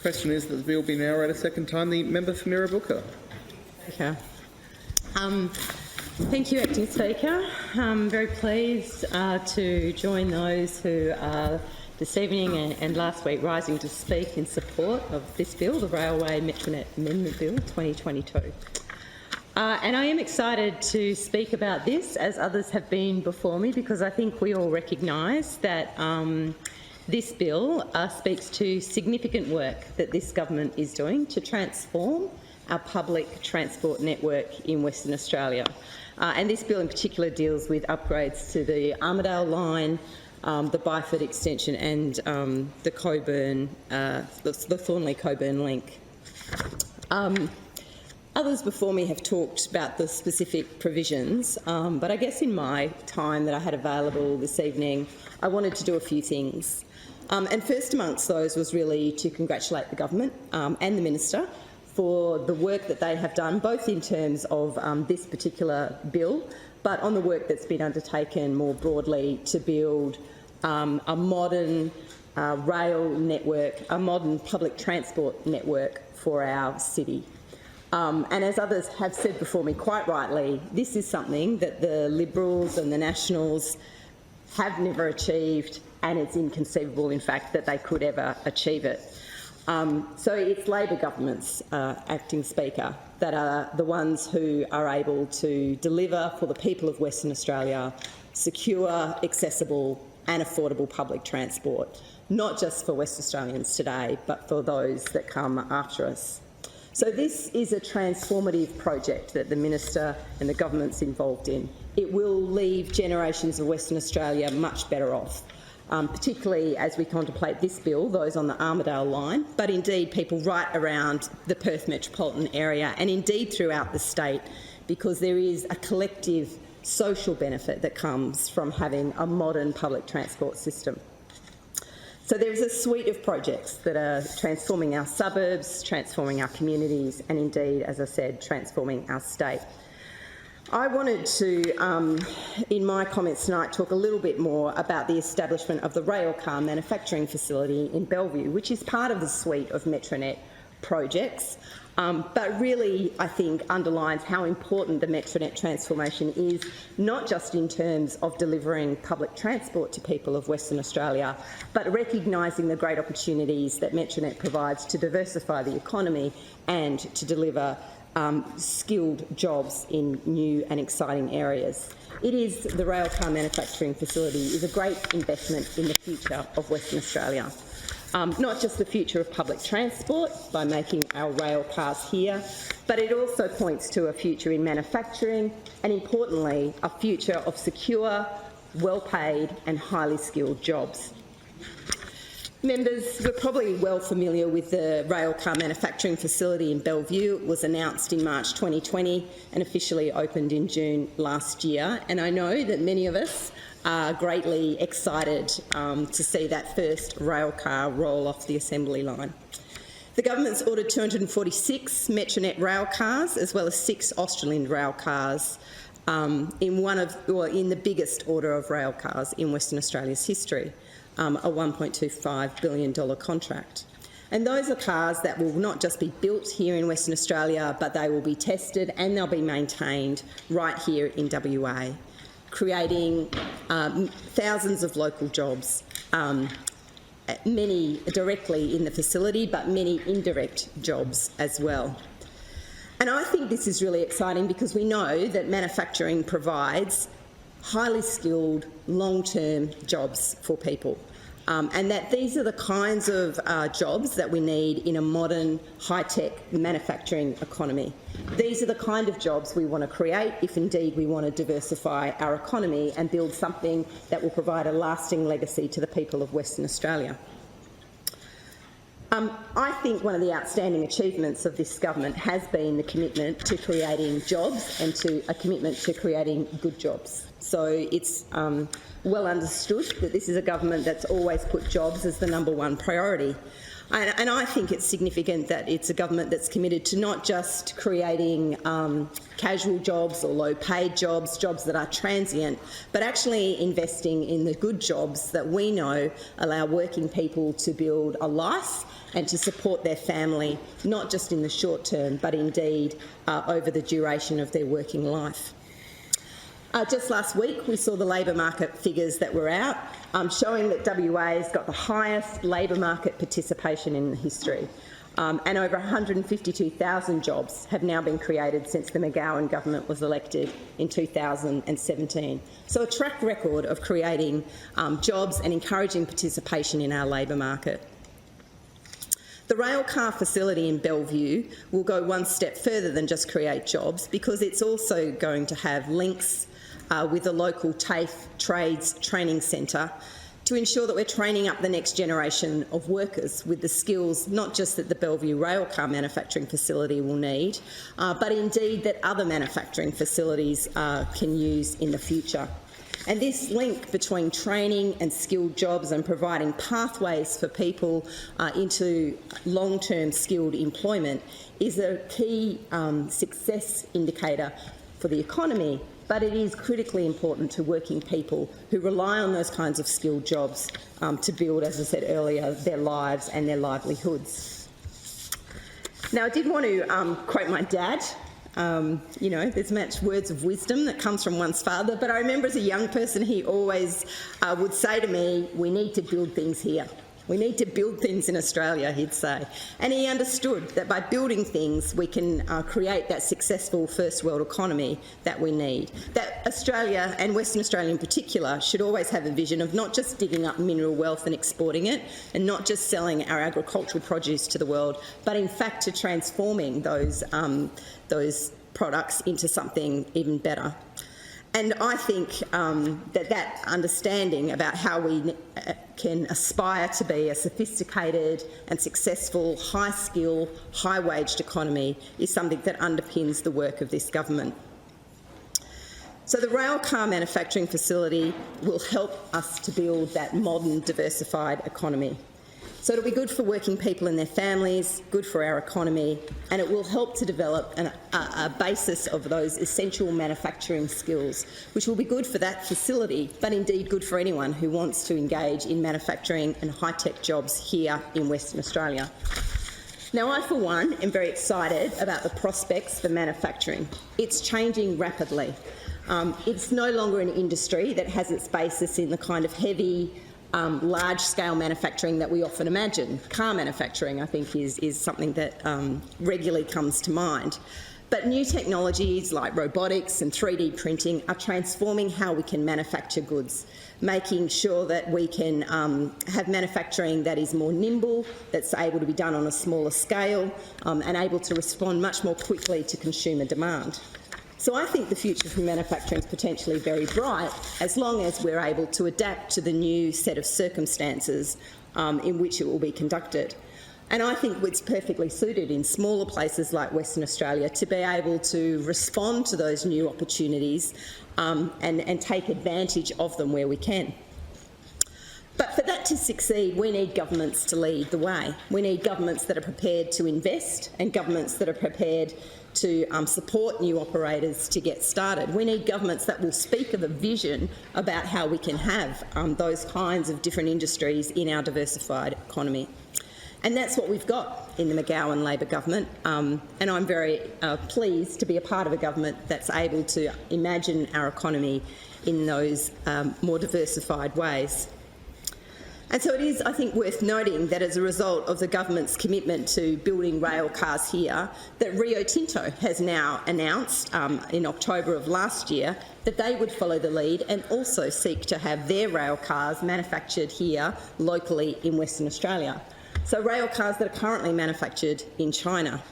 Question is that the bill be now read a second time. The member for Mirrabooka. Okay. Thank you, Acting Speaker. I'm very pleased to join those who are this evening and last week rising to speak in support of this bill, the Railway METRONET Amendment Bill 2022. And I am excited to speak about this, as others have been before me, because I think we all recognise that this bill speaks to significant work that this government is doing to transform our public transport network in Western Australia. And this bill in particular deals with upgrades to the Armidale line, the Byford extension and the Coburn, the Thornley-Coburn link. Others before me have talked about the specific provisions, but I guess in my time that I had available this evening, I wanted to do a few things. And first amongst those was really to congratulate the government and the minister for the work that they have done, both in terms of this particular bill, but on the work that's been undertaken more broadly to build a modern rail network, a modern public transport network for our city. And as others have said before me, quite rightly, this is something that the Liberals and the Nationals have never achieved, and it's inconceivable, in fact, that they could ever achieve it. So it's Labor governments, Acting Speaker, that are the ones who are able to deliver for the people of Western Australia secure, accessible and affordable public transport, not just for West Australians today, but for those that come after us. So this is a transformative project that the Minister and the government's involved in. It will leave generations of Western Australia much better off, particularly as we contemplate this bill, those on the Armidale line, but indeed people right around the Perth metropolitan area and indeed throughout the state, because there is a collective social benefit that comes from having a modern public transport system. So there is a suite of projects that are transforming our suburbs, transforming our communities and indeed, as I said, transforming our state. I wanted to, in my comments tonight, talk a little bit more about the establishment of the railcar manufacturing facility in Bellevue, which is part of the suite of METRONET projects, but really, I think, underlines how important the METRONET transformation is, not just in terms of delivering public transport to people of Western Australia, but recognising the great opportunities that METRONET provides to diversify the economy and to deliver skilled jobs in new and exciting areas. It is the railcar manufacturing facility is a great investment in the future of Western Australia. Not just the future of public transport by making our rail cars here, but it also points to a future in manufacturing and, importantly, a future of secure, well-paid and highly skilled jobs. Members, we're probably well familiar with the railcar manufacturing facility in Bellevue. It was announced in March 2020 and officially opened in June last year, and I know that many of us are greatly excited to see that first railcar roll off the assembly line. The government's ordered 246 METRONET railcars as well as 6 Australind railcars in the biggest order of railcars in Western Australia's history, a $1.25 billion contract. And those are cars that will not just be built here in Western Australia, but they will be tested and they'll be maintained right here in WA, creating thousands of local jobs, many directly in the facility, but many indirect jobs as well. And I think this is really exciting because we know that manufacturing provides highly skilled, long-term jobs for people. And that these are the kinds of jobs that we need in a modern, high-tech manufacturing economy. These are the kind of jobs we want to create if indeed we want to diversify our economy and build something that will provide a lasting legacy to the people of Western Australia. I think one of the outstanding achievements of this government has been the commitment to creating jobs and to a commitment to creating good jobs. So it's well understood that this is a government that's always put jobs as the #1 priority. And I think it's significant that it's a government that's committed to not just creating casual jobs or low-paid jobs, jobs that are transient, but actually investing in the good jobs that we know allow working people to build a life and to support their family, not just in the short term, but indeed over the duration of their working life. Just last week, we saw the labour market figures that were out, showing that WA has got the highest labour market participation in history. And over 152,000 jobs have now been created since the McGowan government was elected in 2017. So a track record of creating jobs and encouraging participation in our labour market. The railcar facility in Bellevue will go one step further than just create jobs, because it's also going to have links with the local TAFE Trades Training Centre to ensure that we're training up the next generation of workers with the skills not just that the Bellevue railcar manufacturing facility will need, but indeed that other manufacturing facilities can use in the future. And this link between training and skilled jobs and providing pathways for people into long-term skilled employment is a key success indicator for the economy, but it is critically important to working people who rely on those kinds of skilled jobs to build, as I said earlier, their lives and their livelihoods. Now, I did want to quote my dad. You know, there's much words of wisdom that comes from one's father, but I remember as a young person he always would say to me, we need to build things here. We need to build things in Australia, he'd say. And he understood that by building things we can create that successful first world economy that we need. That Australia, and Western Australia in particular, should always have a vision of not just digging up mineral wealth and exporting it, and not just selling our agricultural produce to the world, but in fact to transforming those products into something even better. And I think that understanding about how we can aspire to be a sophisticated and successful, high-skill, high-waged economy is something that underpins the work of this government. So the railcar manufacturing facility will help us to build that modern, diversified economy. So it'll be good for working people and their families, good for our economy, and it will help to develop a basis of those essential manufacturing skills, which will be good for that facility, but indeed good for anyone who wants to engage in manufacturing and high-tech jobs here in Western Australia. Now, I, for one, am very excited about the prospects for manufacturing. It's changing rapidly. It's no longer an industry that has its basis in the kind of heavy, large-scale manufacturing that we often imagine. Car manufacturing, I think, is something that regularly comes to mind. But new technologies like robotics and 3D printing are transforming how we can manufacture goods, making sure that we can have manufacturing that is more nimble, that's able to be done on a smaller scale, and able to respond much more quickly to consumer demand. So I think the future for manufacturing is potentially very bright, as long as we're able to adapt to the new set of circumstances in which it will be conducted. And I think it's perfectly suited in smaller places like Western Australia to be able to respond to those new opportunities and take advantage of them where we can. But for that to succeed, we need governments to lead the way. We need governments that are prepared to invest and governments that are prepared to support new operators to get started. We need governments that will speak of a vision about how we can have those kinds of different industries in our diversified economy. And that's what we've got in the McGowan Labor government, and I'm very pleased to be a part of a government that's able to imagine our economy in those more diversified ways. And so it is, I think, worth noting that as a result of the government's commitment to building rail cars here, that Rio Tinto has now announced in October of last year that they would follow the lead and also seek to have their rail cars manufactured here locally in Western Australia. So rail cars that are currently manufactured in China.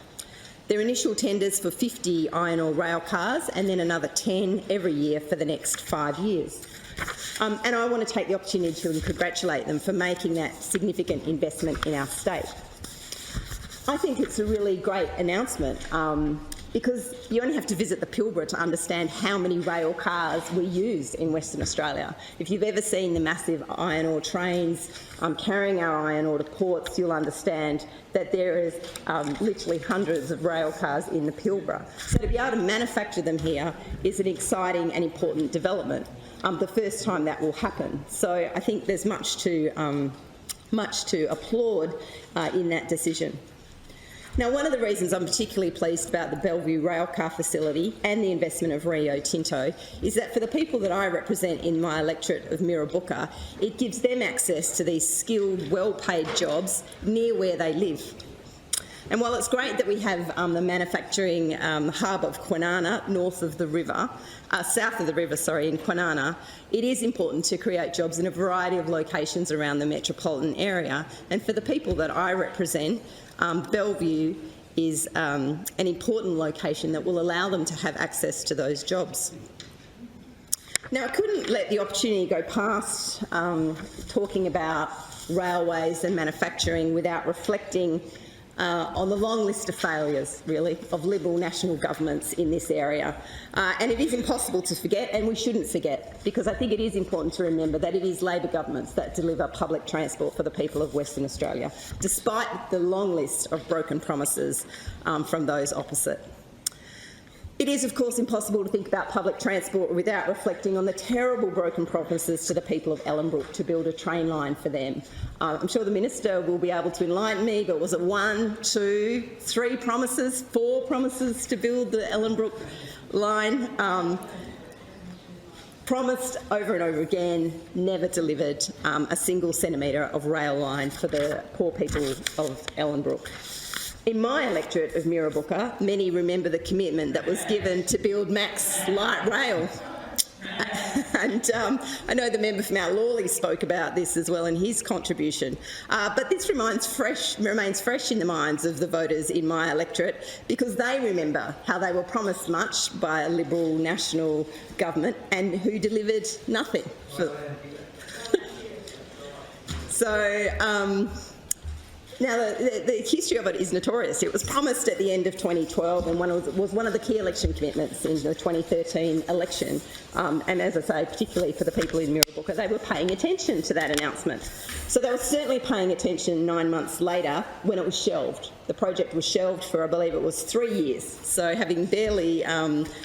Their initial tenders for 50 iron ore rail cars and then another 10 every year for the next 5 years. And I want to take the opportunity to congratulate them for making that significant investment in our state. I think it's a really great announcement because you only have to visit the Pilbara to understand how many rail cars we use in Western Australia. If you've ever seen the massive iron ore trains carrying our iron ore to ports, you'll understand that there is literally hundreds of rail cars in the Pilbara. So to be able to manufacture them here is an exciting and important development, the first time that will happen. So I think there's much to applaud in that decision. Now, one of the reasons I'm particularly pleased about the Bellevue railcar facility and the investment of Rio Tinto is that for the people that I represent in my electorate of Mirrabooka, it gives them access to these skilled, well-paid jobs near where they live. And while it's great that we have the manufacturing hub of Kwinana south of the river, in Kwinana, it is important to create jobs in a variety of locations around the metropolitan area. And for the people that I represent, Bellevue is an important location that will allow them to have access to those jobs. Now, I couldn't let the opportunity go past talking about railways and manufacturing without reflecting on the long list of failures, really, of Liberal national governments in this area. And it is impossible to forget, and we shouldn't forget, because I think it is important to remember that it is Labor governments that deliver public transport for the people of Western Australia, despite the long list of broken promises from those opposite. It is, of course, impossible to think about public transport without reflecting on the terrible broken promises to the people of Ellenbrook to build a train line for them. I'm sure the Minister will be able to enlighten me, but was it 1, 2, 3 promises, 4 promises to build the Ellenbrook line? Promised over and over again, never delivered a single centimetre of rail line for the poor people of Ellenbrook. In my electorate of Mirrabooka, many remember the commitment that was given to build Max Light Rail. And I know the member from Mount Lawley spoke about this as well in his contribution. But this remains fresh in the minds of the voters in my electorate, because they remember how they were promised much by a Liberal national government and who delivered nothing. Now, the history of it is notorious. It was promised at the end of 2012 and was one of the key election commitments in the 2013 election. And as I say, particularly for the people in Mirrabooka, they were paying attention to that announcement. So they were certainly paying attention 9 months later when it was shelved. The project was shelved for, I believe it was 3 years. So having barely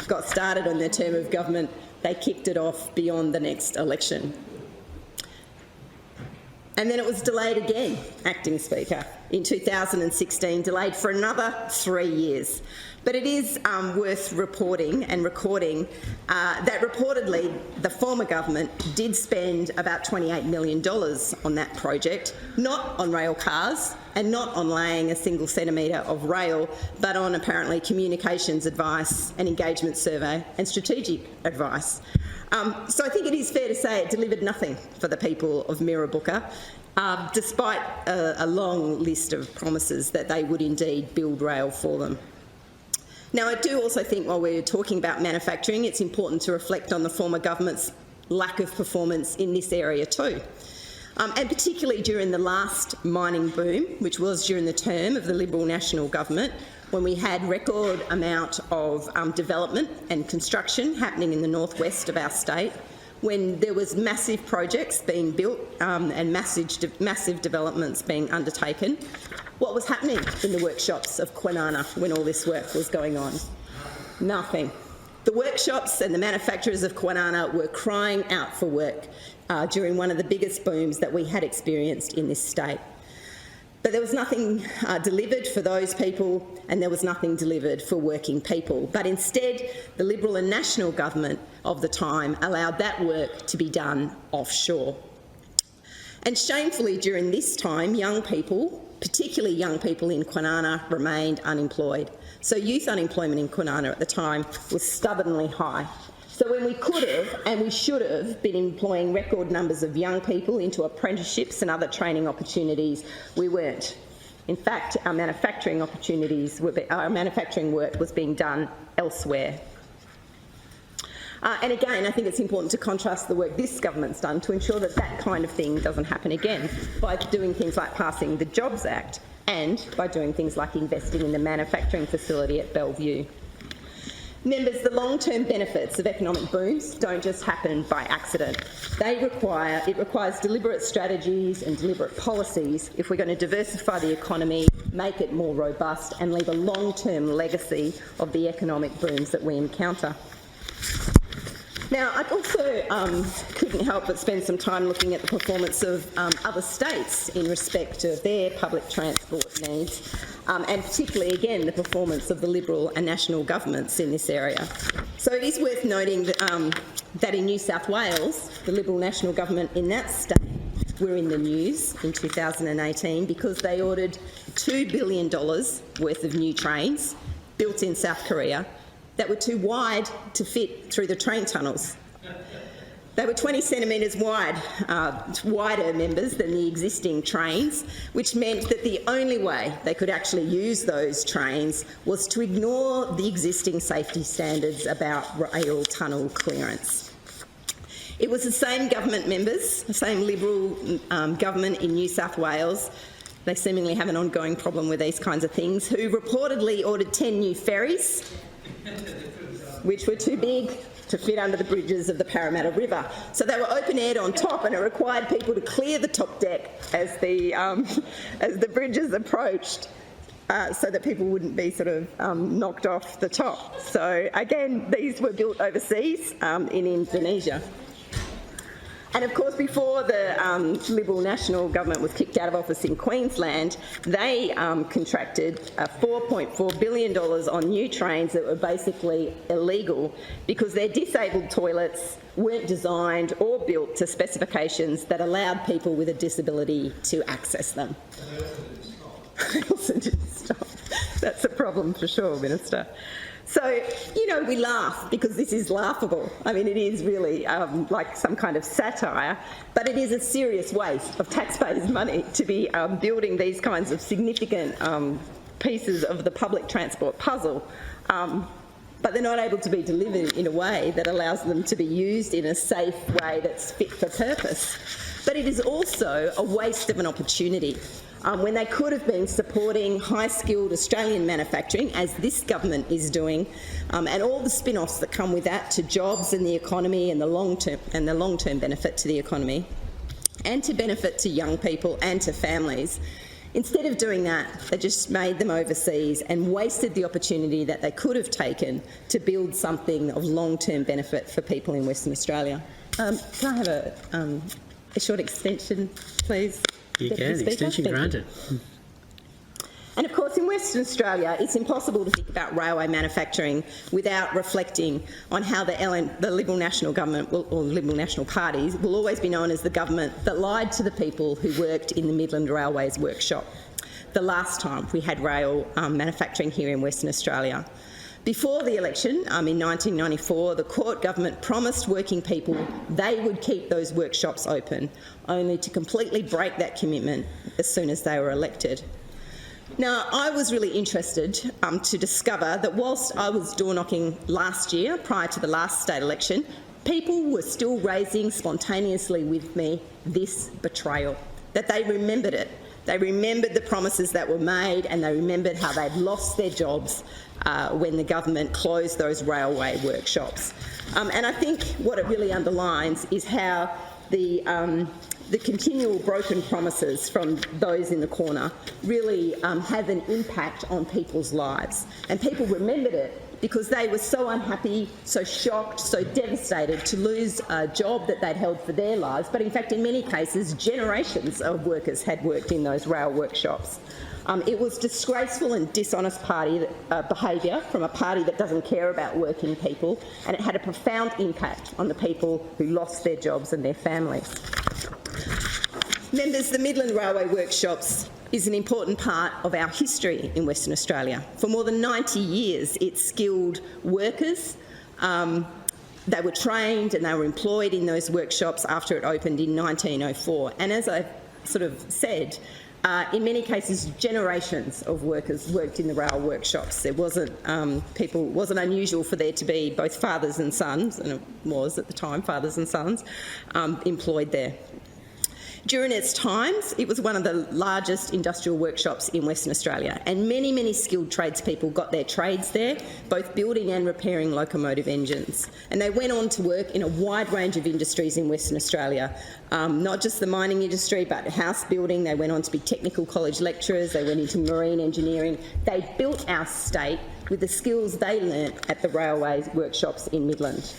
got started on their term of government, they kicked it off beyond the next election. And then it was delayed again, Acting Speaker, in 2016, delayed for another 3 years. But it is worth reporting and recording that reportedly the former government did spend about $28 million on that project, not on rail cars and not on laying a single centimetre of rail, but on apparently communications advice, an engagement survey and strategic advice. So I think it is fair to say it delivered nothing for the people of Mirrabooka, despite a long list of promises that they would indeed build rail for them. Now, I do also think while we're talking about manufacturing, it's important to reflect on the former government's lack of performance in this area too. And particularly during the last mining boom, which was during the term of the Liberal National Government, when we had record amount of development and construction happening in the northwest of our state, when there was massive projects being built and massive developments being undertaken. What was happening in the workshops of Kwinana when all this work was going on? Nothing. The workshops and the manufacturers of Kwinana were crying out for work during one of the biggest booms that we had experienced in this state. But there was nothing delivered for those people, and there was nothing delivered for working people. But instead, the Liberal and National government of the time allowed that work to be done offshore. And shamefully, during this time, young people, particularly young people in Kwinana, remained unemployed. So youth unemployment in Kwinana at the time was stubbornly high. So when we could have and we should have been employing record numbers of young people into apprenticeships and other training opportunities, we weren't. In fact, our manufacturing work was being done elsewhere. And again, I think it's important to contrast the work this government's done to ensure that that kind of thing doesn't happen again by doing things like passing the Jobs Act and by doing things like investing in the manufacturing facility at Bellevue. Members, the long-term benefits of economic booms don't just happen by accident. It requires deliberate strategies and deliberate policies if we're going to diversify the economy, make it more robust and leave a long-term legacy of the economic booms that we encounter. Now, I also couldn't help but spend some time looking at the performance of other states in respect of their public transport needs, and particularly, again, the performance of the Liberal and national governments in this area. So it is worth noting that in New South Wales, the Liberal national government in that state were in the news in 2018 because they ordered $2 billion worth of new trains built in South Korea that were too wide to fit through the train tunnels. They were 20 centimetres wide, wider, members, than the existing trains, which meant that the only way they could actually use those trains was to ignore the existing safety standards about rail tunnel clearance. It was the same government members, the same Liberal government in New South Wales, they seemingly have an ongoing problem with these kinds of things, who reportedly ordered 10 new ferries, which were too big to fit under the bridges of the Parramatta River. So they were open-aired on top, and it required people to clear the top deck as the bridges approached, so that people wouldn't be sort of knocked off the top. So again, these were built overseas in Indonesia. And of course, before the Liberal national government was kicked out of office in Queensland, they contracted $4.4 billion on new trains that were basically illegal because their disabled toilets weren't designed or built to specifications that allowed people with a disability to access them. They also didn't stop. That's a problem for sure, Minister. So, you know, we laugh because this is laughable. I mean, it is really like some kind of satire, but it is a serious waste of taxpayers' money to be building these kinds of significant pieces of the public transport puzzle, but they're not able to be delivered in a way that allows them to be used in a safe way that's fit for purpose. But it is also a waste of an opportunity. When they could have been supporting high-skilled Australian manufacturing, as this government is doing, and all the spin-offs that come with that to jobs and the economy and the long-term benefit to the economy, and to benefit to young people and to families. Instead of doing that, they just made them overseas and wasted the opportunity that they could have taken to build something of long-term benefit for people in Western Australia. Can I have a short extension, please? You can. Extension granted. And of course, in Western Australia, it's impossible to think about railway manufacturing without reflecting on how the Liberal National Government, or Liberal National parties, will always be known as the government that lied to the people who worked in the Midland Railways workshop the last time we had rail manufacturing here in Western Australia. Before the election, in 1994, the Court government promised working people they would keep those workshops open, only to completely break that commitment as soon as they were elected. Now, I was really interested to discover that whilst I was door-knocking last year, prior to the last state election, people were still raising spontaneously with me this betrayal, that they remembered it. They remembered the promises that were made, and they remembered how they'd lost their jobs when the government closed those railway workshops. And I think what it really underlines is how the continual broken promises from those in the corner really have an impact on people's lives. And people remembered it because they were so unhappy, so shocked, so devastated to lose a job that they'd held for their lives. But in fact, in many cases, generations of workers had worked in those rail workshops. It was disgraceful and dishonest behaviour from a party that doesn't care about working people, and it had a profound impact on the people who lost their jobs and their families. Members, the Midland Railway Workshops is an important part of our history in Western Australia. For more than 90 years, it skilled workers. They were trained and they were employed in those workshops after it opened in 1904. And as I sort of said, in many cases, generations of workers worked in the rail workshops. There wasn't unusual for there to be both fathers and sons, and it was at the time fathers and sons, employed there. During its times, it was one of the largest industrial workshops in Western Australia, and many, many skilled tradespeople got their trades there, both building and repairing locomotive engines. And they went on to work in a wide range of industries in Western Australia, not just the mining industry, but house building. They went on to be technical college lecturers, they went into marine engineering. They built our state with the skills they learnt at the railway workshops in Midland.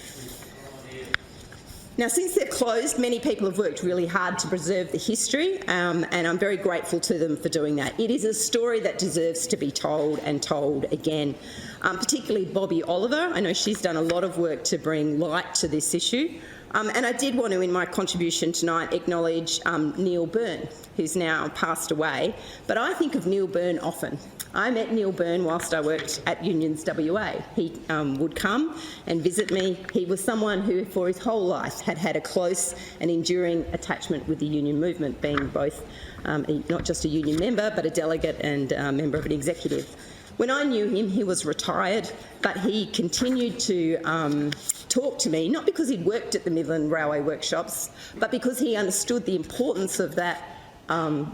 Now, since they've closed, many people have worked really hard to preserve the history, and I'm very grateful to them for doing that. It is a story that deserves to be told and told again, particularly Bobby Oliver. I know she's done a lot of work to bring light to this issue. And I did want to, in my contribution tonight, acknowledge Neil Byrne, who's now passed away. But I think of Neil Byrne often. I met Neil Byrne whilst I worked at Unions WA. He would come and visit me. He was someone who, for his whole life, had had a close and enduring attachment with the union movement, being both not just a union member, but a delegate and a member of an executive. When I knew him, he was retired, but he continued to talk to me, not because he'd worked at the Midland Railway workshops, but because he understood the importance of that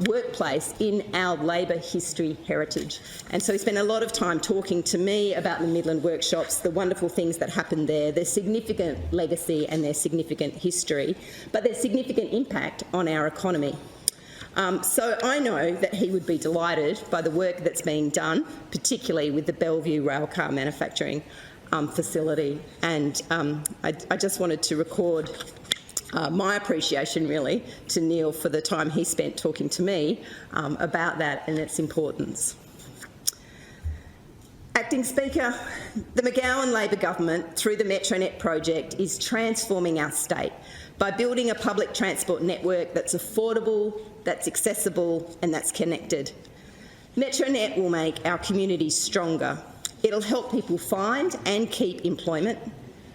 workplace in our labour history heritage. And so he spent a lot of time talking to me about the Midland workshops, the wonderful things that happened there, their significant legacy and their significant history, but their significant impact on our economy. So I know that he would be delighted by the work that's being done, particularly with the Bellevue railcar manufacturing facility. And I just wanted to record my appreciation, really, to Neil for the time he spent talking to me about that and its importance. Acting Speaker, the McGowan Labor government, through the METRONET project, is transforming our state by building a public transport network that's affordable, that's accessible and that's connected. METRONET will make our communities stronger. It'll help people find and keep employment.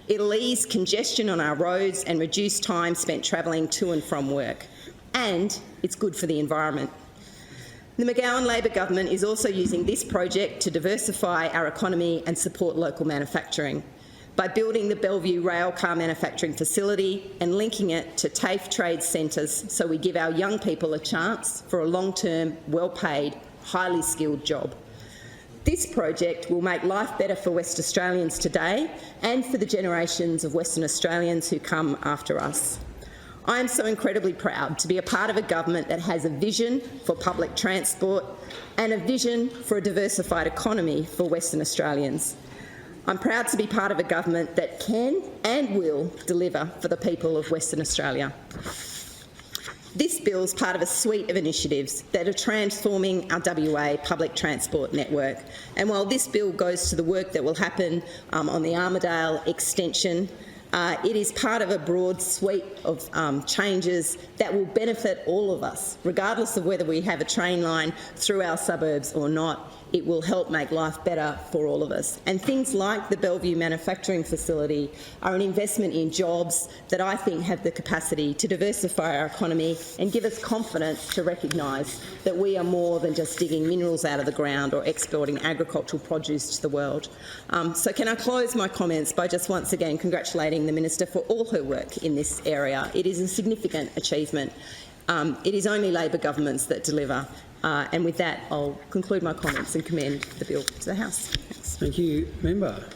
It'll ease congestion on our roads and reduce time spent travelling to and from work. And it's good for the environment. The McGowan Labor government is also using this project to diversify our economy and support local manufacturing by building the Bellevue railcar manufacturing facility and linking it to TAFE trade centres so we give our young people a chance for a long-term, well-paid, highly skilled job. This project will make life better for West Australians today and for the generations of Western Australians who come after us. I am so incredibly proud to be a part of a government that has a vision for public transport and a vision for a diversified economy for Western Australians. I'm proud to be part of a government that can and will deliver for the people of Western Australia. This bill is part of a suite of initiatives that are transforming our WA public transport network. And while this bill goes to the work that will happen on the Armidale extension, it is part of a broad suite of changes that will benefit all of us, regardless of whether we have a train line through our suburbs or not. It will help make life better for all of us. And things like the Bellevue manufacturing facility are an investment in jobs that I think have the capacity to diversify our economy and give us confidence to recognise that we are more than just digging minerals out of the ground or exporting agricultural produce to the world. So can I close my comments by just once again congratulating the Minister for all her work in this area. It is a significant achievement. It is only Labor governments that deliver. And with that, I'll conclude my comments and commend the bill to the House. Thanks. Thank you, Member.